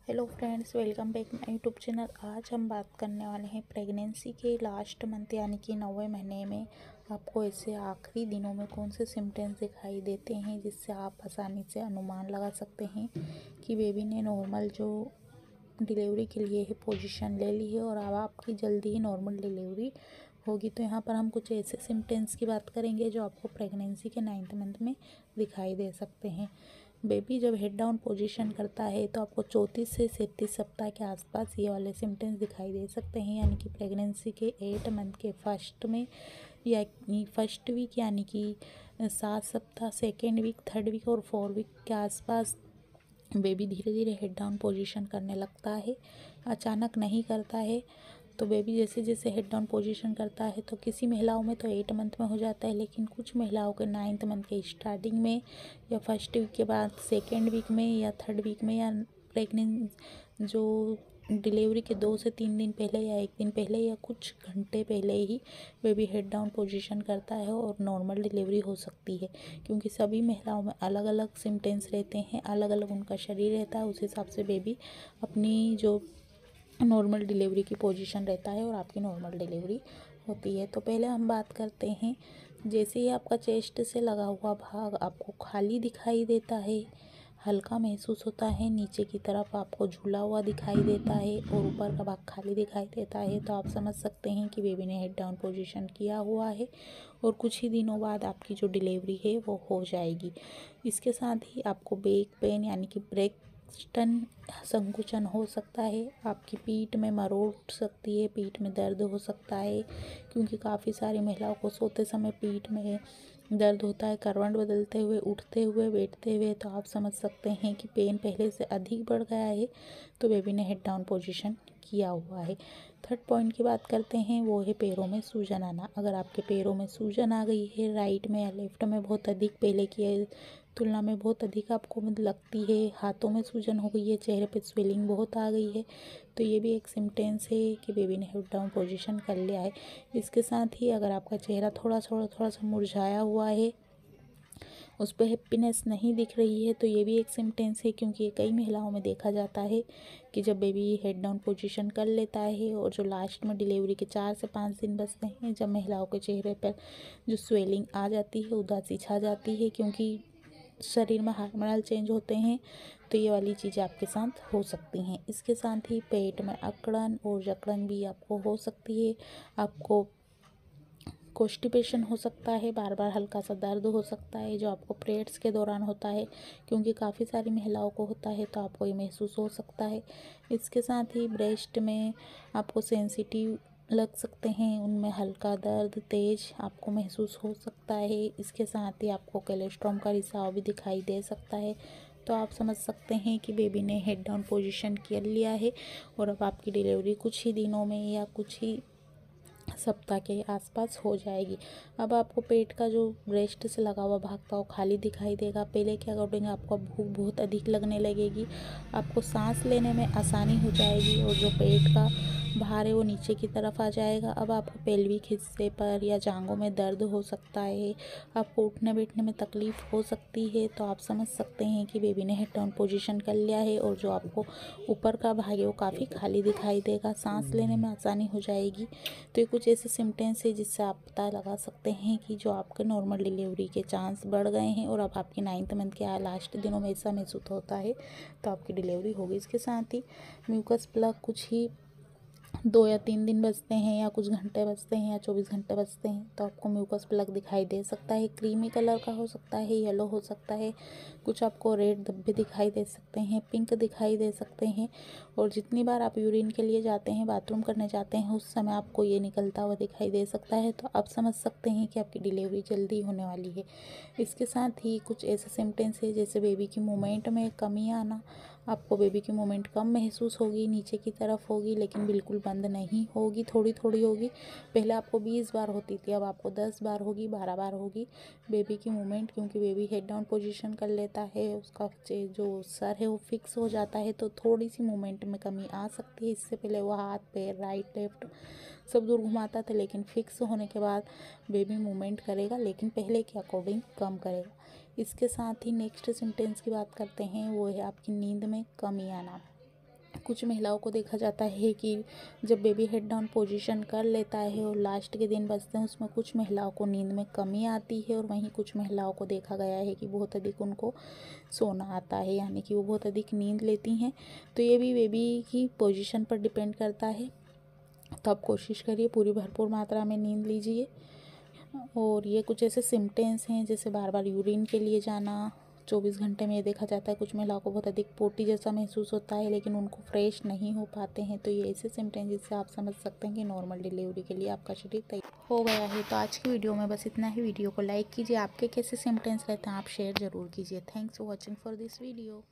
Hello friends, welcome back my YouTube channel. आज हम बात करने वाले हैं प्रेगनेंसी के लास्ट मंथ यानी कि 9वें महीने में आपको ऐसे आखिरी दिनों में कौन से सिम्टम्स दिखाई देते हैं जिससे आप आसानी से अनुमान लगा सकते हैं कि बेबी ने नॉर्मल जो डिलीवरी के लिए है पोजीशन ले ली है और अब आपकी जल्दी ही नॉर्मल डिलीवरी होगी। तो यहाँ पर हम कुछ ऐसे सिम्टम्स की बात करेंगे जो आपको प्रेगनेंसी के 9th मंथ में दिखाई दे सकते हैं। बेबी जब हेड डाउन पोजीशन करता है तो आपको 34 से 37 सप्ताह के आसपास ये वाले सिम्टम्स दिखाई दे सकते हैं, यानी कि प्रेगनेंसी के 8 मंथ के फर्स्ट में या फर्स्ट वीक यानी कि 7 सप्ताह, सेकेंड वीक, थर्ड वीक और 4 वीक के आसपास बेबी धीरे धीरे हेड डाउन पोजीशन करने लगता है। अचानक नहीं करता है। तो बेबी जैसे जैसे हेड डाउन पोजीशन करता है तो किसी महिलाओं में तो 8 मंथ में हो जाता है, लेकिन कुछ महिलाओं के 9th मंथ के स्टार्टिंग में या फर्स्ट वीक के बाद सेकेंड वीक में या थर्ड वीक में या प्रेगनेंट जो डिलीवरी के 2 से 3 दिन पहले या 1 दिन पहले या कुछ घंटे पहले ही बेबी हेड डाउन पोजीशन करता है और नॉर्मल डिलीवरी हो सकती है। क्योंकि सभी महिलाओं में अलग अलग सिम्टम्स रहते हैं, अलग अलग उनका शरीर रहता है, उस हिसाब से बेबी अपनी जो नॉर्मल डिलीवरी की पोजीशन रहता है और आपकी नॉर्मल डिलीवरी होती है। तो पहले हम बात करते हैं, जैसे ही आपका चेस्ट से लगा हुआ भाग आपको खाली दिखाई देता है, हल्का महसूस होता है, नीचे की तरफ आपको झूला हुआ दिखाई देता है और ऊपर का भाग खाली दिखाई देता है, तो आप समझ सकते हैं कि बेबी ने हेड डाउन पोजीशन किया हुआ है और कुछ ही दिनों बाद आपकी जो डिलीवरी है वो हो जाएगी। इसके साथ ही आपको बैक पेन यानी कि ब्रेस्टन संकुचन हो सकता है, आपकी पीठ में मरोड़ उठ सकती है, पीठ में दर्द हो सकता है, क्योंकि काफ़ी सारी महिलाओं को सोते समय पीठ में दर्द होता है, करवट बदलते हुए, उठते हुए, बैठते हुए। तो आप समझ सकते हैं कि पेन पहले से अधिक बढ़ गया है, तो बेबी ने हेड डाउन पोजीशन किया हुआ है। थर्ड पॉइंट की बात करते हैं, वो है पैरों में सूजन आना। अगर आपके पैरों में सूजन आ गई है, राइट में या लेफ्ट में बहुत अधिक, पहले की तुलना में बहुत अधिक आपको लगती है, हाथों में सूजन हो गई है, चेहरे पे स्वेलिंग बहुत आ गई है, तो ये भी एक सिम्टम्स है कि बेबी ने हेड डाउन पोजीशन कर लिया है। इसके साथ ही अगर आपका चेहरा थोड़ा सा मुरझाया हुआ है, उस पर हैप्पीनेस नहीं दिख रही है, तो ये भी एक सिम्टम्स है, क्योंकि कई महिलाओं में देखा जाता है कि जब बेबी हेड डाउन पोजीशन कर लेता है और जो लास्ट में डिलीवरी के 4 से 5 दिन बचते हैं, जब महिलाओं के चेहरे पर जो स्वेलिंग आ जाती है, उदासी छा जाती है, क्योंकि शरीर में हार्मोनल चेंज होते हैं, तो ये वाली चीज़ें आपके साथ हो सकती हैं। इसके साथ ही पेट में अकड़न और जकड़न भी आपको हो सकती है, आपको कॉन्स्टिपेशन हो सकता है, बार बार हल्का सा दर्द हो सकता है जो आपको पीरियड्स के दौरान होता है, क्योंकि काफ़ी सारी महिलाओं को होता है, तो आपको ये महसूस हो सकता है। इसके साथ ही ब्रेस्ट में आपको सेंसिटिव लग सकते हैं, उनमें हल्का दर्द तेज आपको महसूस हो सकता है। इसके साथ ही आपको कोलेस्ट्रॉम का रिसाव भी दिखाई दे सकता है। तो आप समझ सकते हैं कि बेबी ने हेड डाउन पोजीशन कर लिया है और अब आपकी डिलीवरी कुछ ही दिनों में या कुछ ही सप्ताह के आसपास हो जाएगी। अब आपको पेट का जो ब्रेस्ट से लगा हुआ भाग था वो खाली दिखाई देगा। पहले के अकॉर्डिंग आपको भूख बहुत अधिक लगने लगेगी, आपको सांस लेने में आसानी हो जाएगी और जो पेट का भार है वो नीचे की तरफ आ जाएगा। अब आपको पेल्विक हिस्से पर या जांघों में दर्द हो सकता है, आपको उठने बैठने में तकलीफ़ हो सकती है। तो आप समझ सकते हैं कि बेबी ने हेड डाउन पोजीशन कर लिया है और जो आपको ऊपर का भाग है वो काफ़ी खाली दिखाई देगा, सांस लेने में आसानी हो जाएगी। तो ये कुछ ऐसे सिम्टम्स है जिससे आप पता लगा सकते हैं कि जो आपके नॉर्मल डिलीवरी के चांस बढ़ गए हैं और अब आपके 9th मंथ के लास्ट दिनों में ऐसा महसूस होता है तो आपकी डिलीवरी होगी। इसके साथ ही म्यूकस प्लग कुछ ही 2 या 3 दिन बचते हैं या कुछ घंटे बचते हैं या 24 घंटे बचते हैं, तो आपको म्यूकस प्लग दिखाई दे सकता है। क्रीमी कलर का हो सकता है, येलो हो सकता है, कुछ आपको रेड धब्बे दिखाई दे सकते हैं, पिंक दिखाई दे सकते हैं। और जितनी बार आप यूरिन के लिए जाते हैं, बाथरूम करने जाते हैं, उस समय आपको ये निकलता हुआ दिखाई दे सकता है। तो आप समझ सकते हैं कि आपकी डिलीवरी जल्दी होने वाली है। इसके साथ ही कुछ ऐसे सिम्टम्स है जैसे बेबी की मूवमेंट में कमी आना, आपको बेबी की मूवमेंट कम महसूस होगी, नीचे की तरफ होगी, लेकिन बिल्कुल बंद नहीं होगी, थोड़ी थोड़ी होगी। पहले आपको 20 बार होती थी, अब आपको 10 बार होगी, 12 बार होगी बेबी की मूवमेंट, क्योंकि बेबी हेड डाउन पोजीशन कर लेता है, उसका जो सर है वो फिक्स हो जाता है, तो थोड़ी सी मूवमेंट में कमी आ सकती है। इससे पहले वो हाथ पैर राइट लेफ्ट सब दूर घुमाता था, लेकिन फिक्स होने के बाद बेबी मूवमेंट करेगा, लेकिन पहले के अकॉर्डिंग कम करेगा। इसके साथ ही नेक्स्ट सिम्टम्स की बात करते हैं, वो है आपकी नींद में कमी आना। कुछ महिलाओं को देखा जाता है कि जब बेबी हेड डाउन पोजीशन कर लेता है और लास्ट के दिन बचते हैं उसमें कुछ महिलाओं को नींद में कमी आती है, और वहीं कुछ महिलाओं को देखा गया है कि बहुत अधिक उनको सोना आता है, यानी कि वो बहुत अधिक नींद लेती हैं। तो ये भी बेबी की पोजीशन पर डिपेंड करता है। तो आप कोशिश करिए पूरी भरपूर मात्रा में नींद लीजिए। और ये कुछ ऐसे सिम्टम्स हैं जैसे बार बार यूरिन के लिए जाना, 24 घंटे में ये देखा जाता है कुछ महिलाओं को बहुत अधिक पोटी जैसा महसूस होता है लेकिन उनको फ्रेश नहीं हो पाते हैं। तो ये ऐसे सिम्टम्स जिससे आप समझ सकते हैं कि नॉर्मल डिलीवरी के लिए आपका शरीर तैयार हो गया है। तो आज की वीडियो में बस इतना ही। वीडियो को लाइक कीजिए, आपके कैसे सिम्टम्स रहते हैं आप शेयर ज़रूर कीजिए। Thanks for watching for this video.